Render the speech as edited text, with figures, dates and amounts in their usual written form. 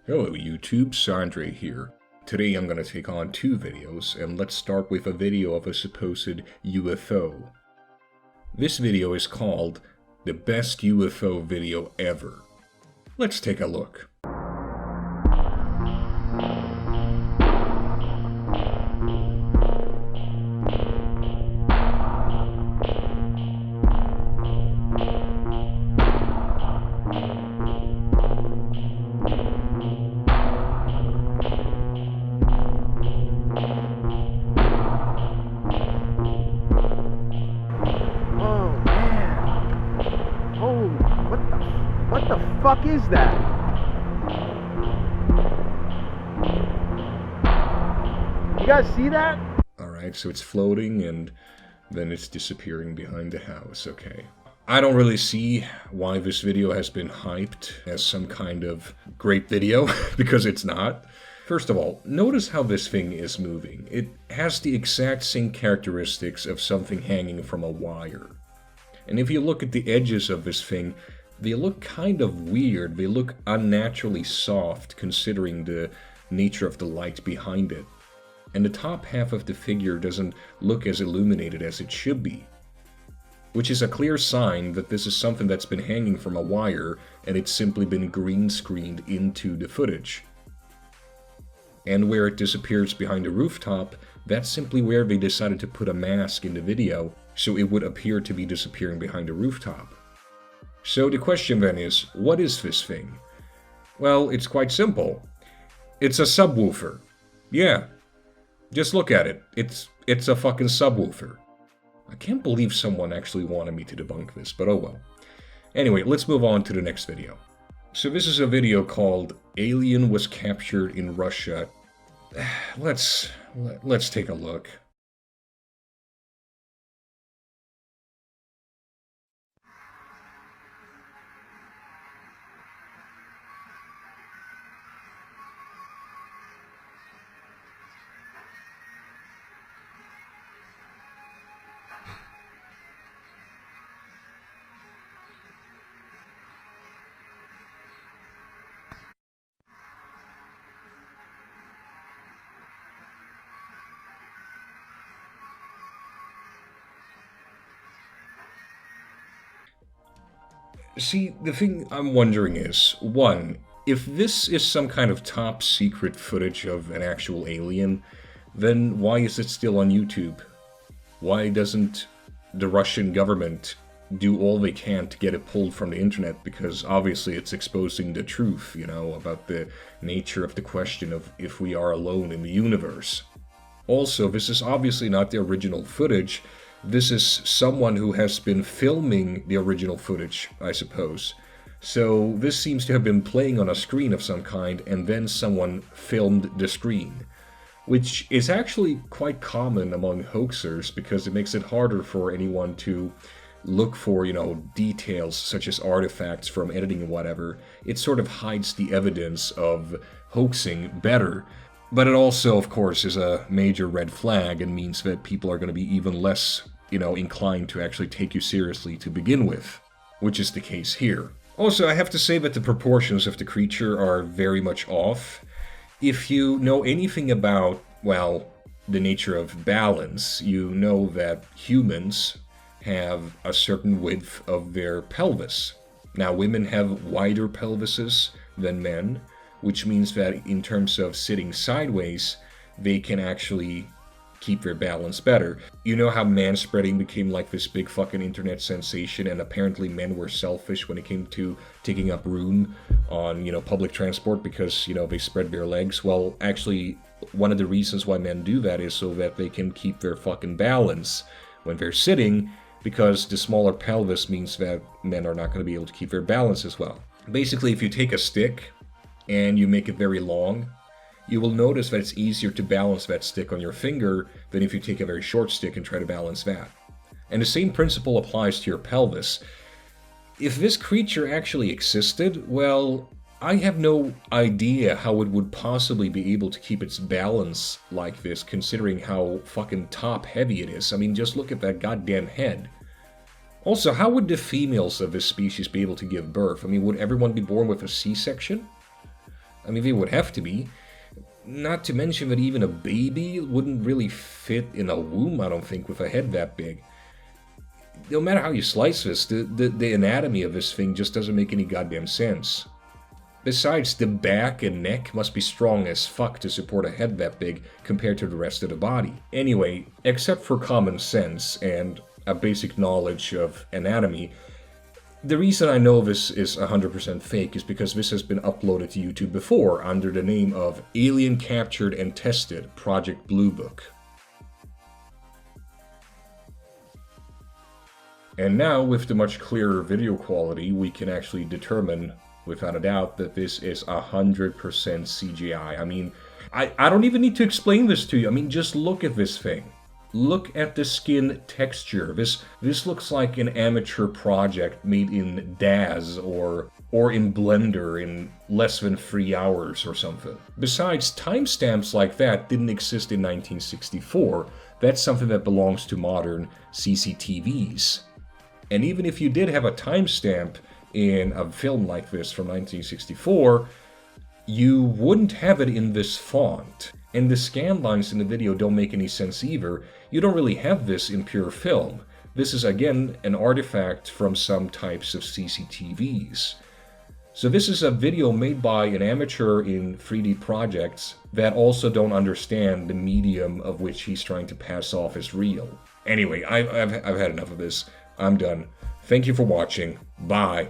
Hello YouTube, Sandre here. Today I'm going to take on two videos, and let's start with a video of a supposed UFO. This video is called The Best UFO Video Ever. Let's take a look. What the fuck is that? You guys see that? Alright, so it's floating and then it's disappearing behind the house, okay. I don't really see why this video has been hyped as some kind of great video, because it's not. First of all, notice how this thing is moving. It has the exact same characteristics of something hanging from a wire. And if you look at the edges of this thing, they look kind of weird. They look unnaturally soft considering the nature of the light behind it. And the top half of the figure doesn't look as illuminated as it should be. Which is a clear sign that this is something that's been hanging from a wire and it's simply been green screened into the footage. And where it disappears behind a rooftop, that's simply where they decided to put a mask in the video so it would appear to be disappearing behind a rooftop. So the question then is, what is this thing? Well, it's quite simple. It's a subwoofer. Yeah. Just look at it. It's a fucking subwoofer. I can't believe someone actually wanted me to debunk this, but oh well. Anyway, let's move on to the next video. So this is a video called Alien Was Captured in Russia. Let's take a look. See, the thing I'm wondering is, one, if this is some kind of top secret footage of an actual alien, then why is it still on YouTube? Why doesn't the Russian government do all they can to get it pulled from the internet? Because obviously it's exposing the truth, you know, about the nature of the question of if we are alone in the universe. Also, this is obviously not the original footage. This is someone who has been filming the original footage, I suppose. So this seems to have been playing on a screen of some kind, and then someone filmed the screen. Which is actually quite common among hoaxers, because it makes it harder for anyone to look for, you know, details such as artifacts from editing and whatever. It sort of hides the evidence of hoaxing better. But it also, of course, is a major red flag and means that people are going to be even less, you know, inclined to actually take you seriously to begin with, which is the case here. Also, I have to say that the proportions of the creature are very much off. If you know anything about, well, the nature of balance, you know that humans have a certain width of their pelvis. Now, women have wider pelvises than men, which means that in terms of sitting sideways, they can actually keep their balance better. You know how manspreading became like this big fucking internet sensation, and apparently men were selfish when it came to taking up room on, you know, public transport because, you know, they spread their legs? Well, actually, one of the reasons why men do that is so that they can keep their fucking balance when they're sitting, because the smaller pelvis means that men are not going to be able to keep their balance as well. Basically, if you take a stick and you make it very long, you will notice that it's easier to balance that stick on your finger than if you take a very short stick and try to balance that. And the same principle applies to your pelvis. If this creature actually existed, well, I have no idea how it would possibly be able to keep its balance like this, considering how fucking top-heavy it is. I mean, just look at that goddamn head. Also, how would the females of this species be able to give birth? I mean, would everyone be born with a C-section? I mean, they would have to be. Not to mention that even a baby wouldn't really fit in a womb, I don't think, with a head that big. No matter how you slice this, the anatomy of this thing just doesn't make any goddamn sense. Besides, the back and neck must be strong as fuck to support a head that big compared to the rest of the body. Anyway, except for common sense and a basic knowledge of anatomy, the reason I know this is 100% fake is because this has been uploaded to YouTube before under the name of Alien Captured and Tested Project Blue Book. And now, with the much clearer video quality, we can actually determine without a doubt that this is 100% CGI. I mean, I don't even need to explain this to you. I mean, just look at this thing. Look at the skin texture. This looks like an amateur project made in DAZ or in Blender in less than 3 hours or something. Besides, timestamps like that didn't exist in 1964. That's something that belongs to modern CCTVs. And even if you did have a timestamp in a film like this from 1964, you wouldn't have it in this font. And the scan lines in the video don't make any sense either. You don't really have this in pure film. This is again an artifact from some types of CCTVs. So this is a video made by an amateur in 3D projects that also don't understand the medium of which he's trying to pass off as real. Anyway, I've had enough of this. I'm done. Thank you for watching. Bye.